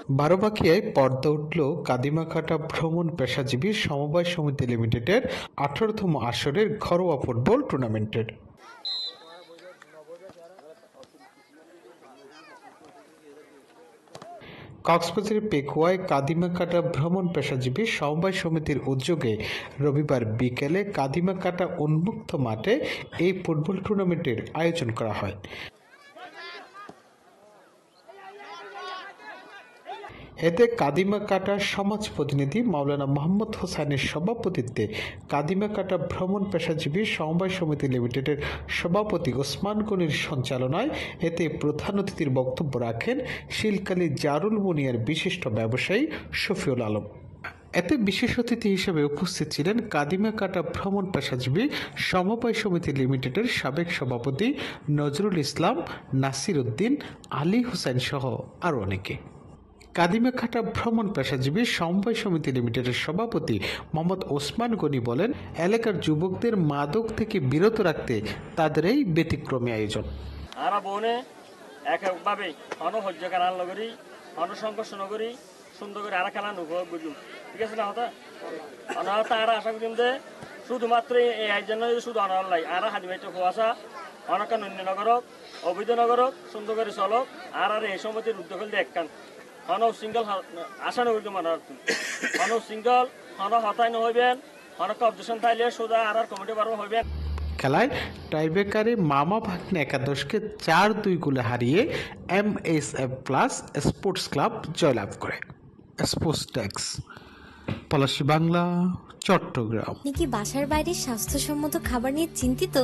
বারোবাঁকিয়ায় পর্দা উঠল কাদিমাকাটা ভ্রমণ পেশাজীবী সমবায় সমিতি লিমিটেডের 18তম আসরের ঘরোয়া ফুটবল টুর্নামেন্টের। কক্সবাজারের পেকুয়ায় কাদিমাকাটা ভ্রমণ পেশাজীবী সমবায় সমিতির উদ্যোগে রবিবার বিকেলে কাদিমাকাটা উন্মুক্ত মাঠে এই ফুটবল টুর্নামেন্টের আয়োজন করা হয়। এতে কাদিমাকাটা সমাজ প্রতিনিধি মাওলানা মোহাম্মদ হোসেনের সভাপতিত্বে কাদিমাকাটা ভ্রমণ পেশাজীবী সমবায় সমিতি লিমিটেডের সভাপতি ওসমান গনির সঞ্চালনায় এতে প্রধান অতিথির বক্তব্য রাখেন শিলকালী জারুল মুনিয়ার বিশিষ্ট ব্যবসায়ী শফিউল আলম। এতে বিশেষ অতিথি হিসেবে উপস্থিত ছিলেন কাদিমাকাটা ভ্রমণ পেশাজীবী সমবায় সমিতি লিমিটেডের সাবেক সভাপতি নজরুল ইসলাম, নাসির উদ্দিন, আলী হোসেন সহ আরও অনেকে। কাদিমাকাটা ভ্রমণ পেশাজীবী সমবায় সমিতি লিমিটেডের সভাপতি মোহাম্মদ ওসমান গনি বলেন, এলাকার যুবকদের মাদক থেকে বিরত রাখতে তাদের এই ব্যতিক্রমী আয়োজন। একভাবে অনহজ্য কারান নগরী অনসংঘর্ষ নগরী সুন্দর করে আর খেলা নুভ বুঝুন, ঠিক আছে না? হতা অনাহতা আর আশা করি যে শুধুমাত্র এই জন্য শুধু অনাহলাই আর হাদিবাইতে হওয়াশা অনেক নগরক অবৈধ নগরক সুন্দর করে চলক আর এই সমিতির উদ্যোগ দেখান হন সিঙ্গল আশা নগরী মনে হন সিঙ্গল হন হতাই নহইবেন হনক অবজেকশন থাইলে সোজা আর কমিটি বারো হইবেন। খেলায় টাইব্রেকারে মামা ভাগ্নে একাদশকে 4-2 গোলে হারিয়ে MSF প্লাস স্পোর্টস ক্লাব জয়লাভ করে। Sports desk, Palashi Bangla, Chittagong. আপনি কি বাসার বাইরে স্বাস্থ্যসম্মত খাবার নিয়ে চিন্তিত?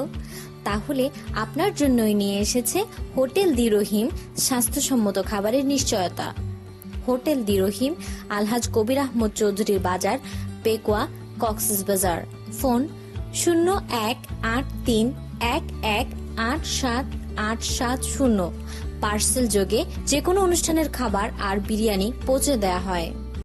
তাহলে আপনার জন্যই নিয়ে এসেছে হোটেল দি রহিম স্বাস্থ্যসম্মত খাবারের নিশ্চয়তা। হোটেল দি রহিম, আলহাজ কবির আহমদ চৌধুরীর বাজার, পেকুয়া, কক্সবাজার। ফোন 018311878770। পার্সেল যোগে যে কোনো অনুষ্ঠানের খাবার আর বিরিয়ানি পৌঁছে দেওয়া হয়।